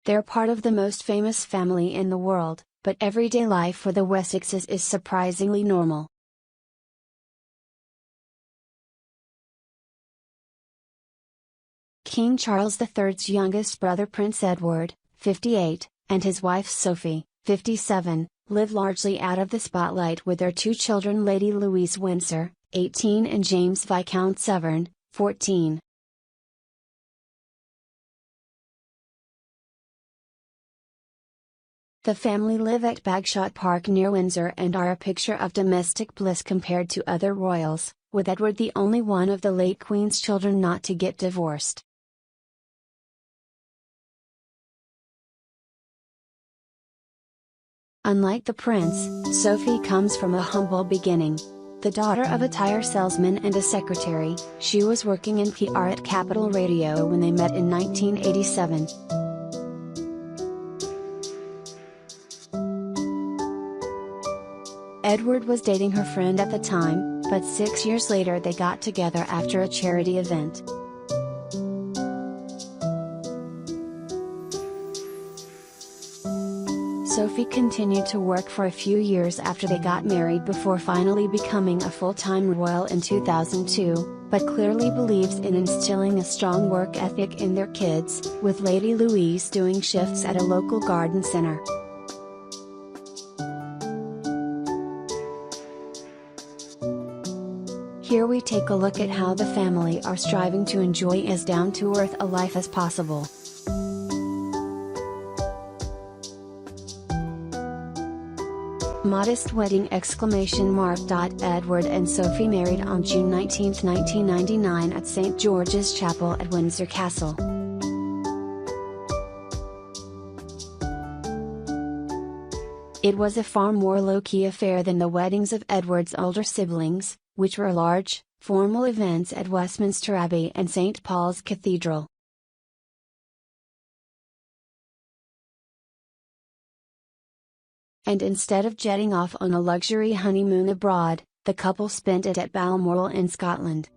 They're part of the most famous family in the world, but everyday life for the Wessexes is surprisingly normal. King Charles III's youngest brother Prince Edward, 58, and his wife Sophie, 57, live largely out of the spotlight with their two children Lady Louise Windsor, 18 and James Viscount Severn, 14. The family live at Bagshot Park near Windsor and are a picture of domestic bliss compared to other royals, with Edward the only one of the late Queen's children not to get divorced. Unlike the prince, Sophie comes from a humble beginning. The daughter of a tire salesman and a secretary, she was working in PR at Capital Radio when they met in 1987. Edward was dating her friend at the time, but 6 years later they got together after a charity event. Sophie continued to work for a few years after they got married before finally becoming a full-time royal in 2002, but clearly believes in instilling a strong work ethic in their kids, with Lady Louise doing shifts at a local garden center. Here we take a look at how the family are striving to enjoy as down-to-earth a life as possible. Modest wedding! Edward and Sophie married on June 19, 1999 at St. George's Chapel at Windsor Castle. It was a far more low-key affair than the weddings of Edward's older siblings, which were large, formal events at Westminster Abbey and St. Paul's Cathedral. And instead of jetting off on a luxury honeymoon abroad, the couple spent it at Balmoral in Scotland.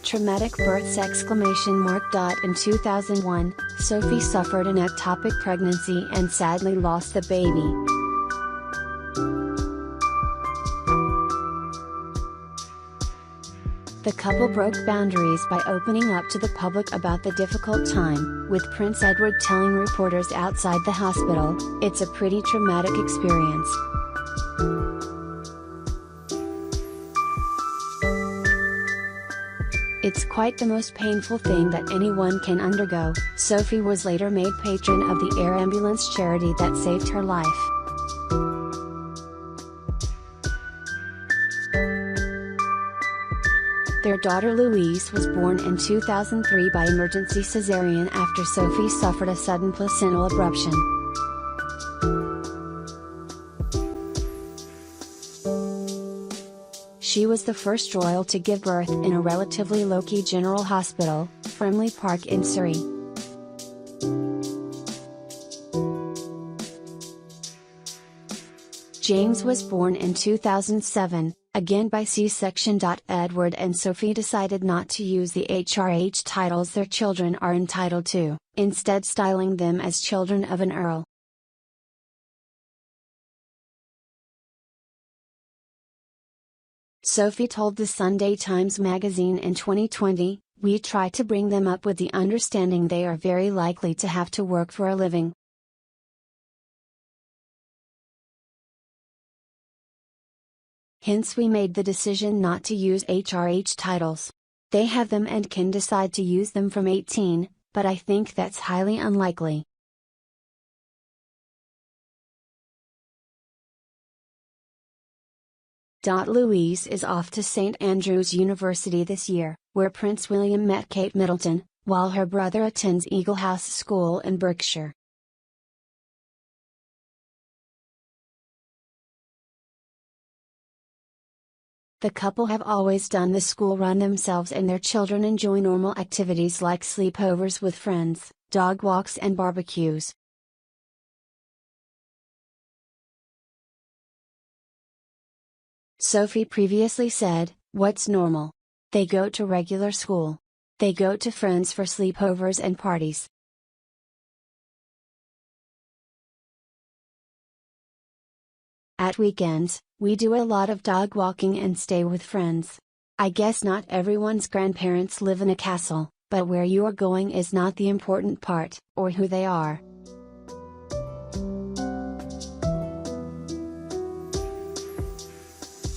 Traumatic births! In 2001, Sophie suffered an ectopic pregnancy and sadly lost the baby. The couple broke boundaries by opening up to the public about the difficult time, with Prince Edward telling reporters outside the hospital, "It's a pretty traumatic experience. It's quite the most painful thing that anyone can undergo." Sophie was later made patron of the air ambulance charity that saved her life. Their daughter Louise was born in 2003 by emergency cesarean after Sophie suffered a sudden placental abruption. She was the first royal to give birth in a relatively low-key general hospital, Frimley Park in Surrey. James was born in 2007, again by C-section. Edward and Sophie decided not to use the HRH titles their children are entitled to, instead styling them as children of an earl. Sophie told the Sunday Times magazine in 2020, "We try to bring them up with the understanding they are very likely to have to work for a living. Hence we made the decision not to use HRH titles. They have them and can decide to use them from 18, but I think that's highly unlikely." Louise is off to St Andrews University this year, where Prince William met Kate Middleton, while her brother attends Eagle House School in Berkshire. The couple have always done the school run themselves, and their children enjoy normal activities like sleepovers with friends, dog walks and barbecues. Sophie previously said, "What's normal? They go to regular school. They go to friends for sleepovers and parties. At weekends, we do a lot of dog walking and stay with friends. I guess not everyone's grandparents live in a castle, but where you are going is not the important part, or who they are.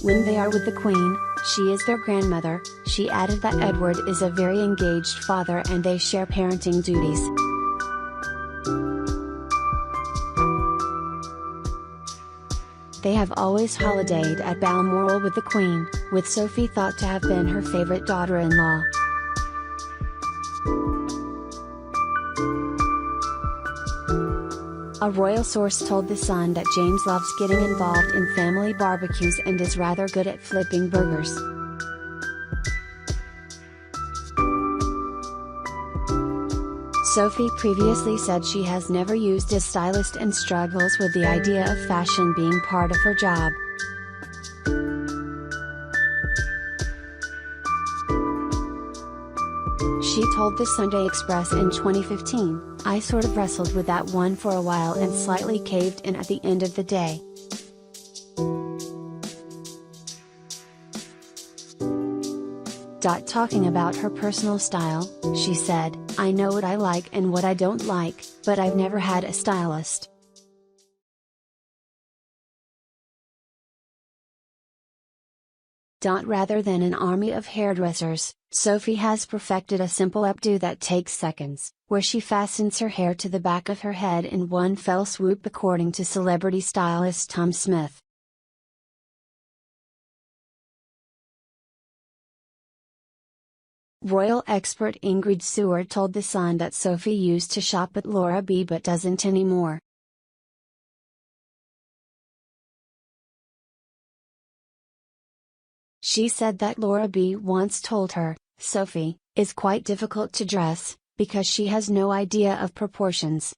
When they are with the Queen, she is their grandmother. She added that Edward is a very engaged father and they share parenting duties. They have always holidayed at Balmoral with the Queen, with Sophie thought to have been her favorite daughter-in-law. A royal source told The Sun that James loves getting involved in family barbecues and is rather good at flipping burgers. Sophie previously said she has never used a stylist and struggles with the idea of fashion being part of her job. She told the Sunday Express in 2015, "I sort of wrestled with that one for a while and slightly caved in at the end of the day." Talking about her personal style, she said, "I know what I like and what I don't like, but I've never had a stylist." Rather than an army of hairdressers, Sophie has perfected a simple updo that takes seconds, where she fastens her hair to the back of her head in one fell swoop according to celebrity stylist Tom Smith. Royal expert Ingrid Seward told The Sun that Sophie used to shop at Laura B but doesn't anymore. She said that Laura B once told her, "Sophie is quite difficult to dress, because she has no idea of proportions."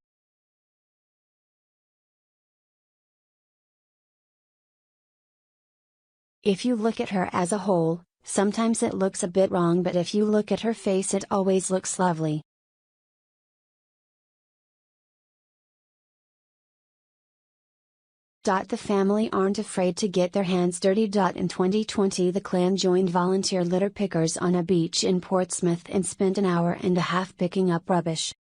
If you look at her as a whole, sometimes it looks a bit wrong, but if you look at her face it always looks lovely. The family aren't afraid to get their hands dirty. In 2020 the clan joined volunteer litter pickers on a beach in Portsmouth and spent an hour and a half picking up rubbish.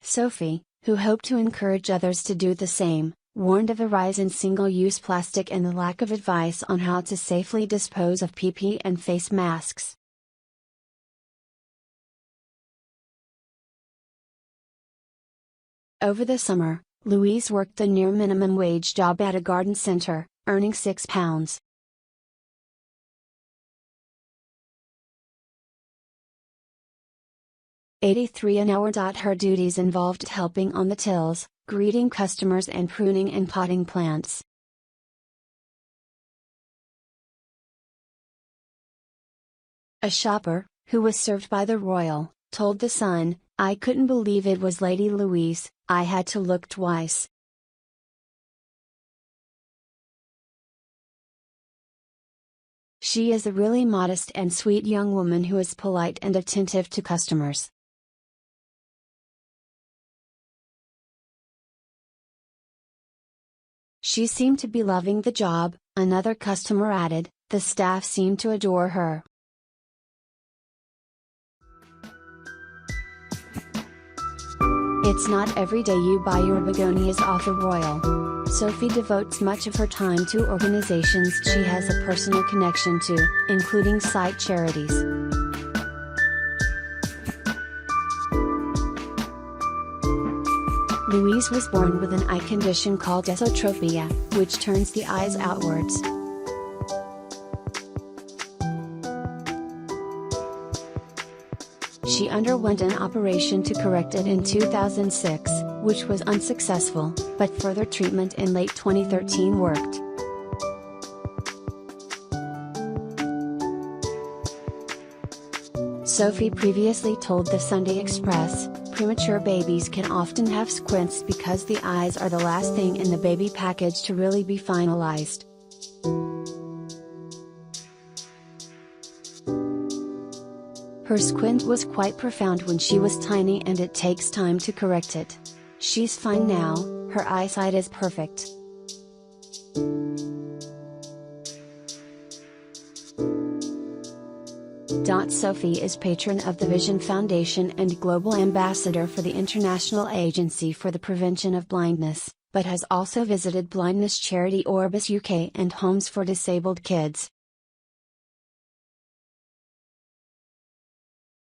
Sophie, who hoped to encourage others to do the same, warned of a rise in single-use plastic and the lack of advice on how to safely dispose of PP and face masks. Over the summer, Louise worked a near minimum wage job at a garden centre, earning £6. $83 an hour. Her duties involved helping on the tills, greeting customers and pruning and potting plants. A shopper, who was served by the royal, told The Sun, "I couldn't believe it was Lady Louise, I had to look twice." She is a really modest and sweet young woman who is polite and attentive to customers. She seemed to be loving the job, another customer added. The staff seemed to adore her. It's not every day you buy your begonias off the royal. Sophie devotes much of her time to organizations she has a personal connection to, including site charities. Louise was born with an eye condition called esotropia, which turns the eyes outwards. She underwent an operation to correct it in 2006, which was unsuccessful, but further treatment in late 2013 worked. Sophie previously told the Sunday Express, premature babies can often have squints because the eyes are the last thing in the baby package to really be finalized. Her squint was quite profound when she was tiny, and it takes time to correct it. She's fine now, her eyesight is perfect. Sophie is patron of the Vision Foundation and global ambassador for the International Agency for the Prevention of Blindness, but has also visited blindness charity Orbis UK and homes for disabled kids.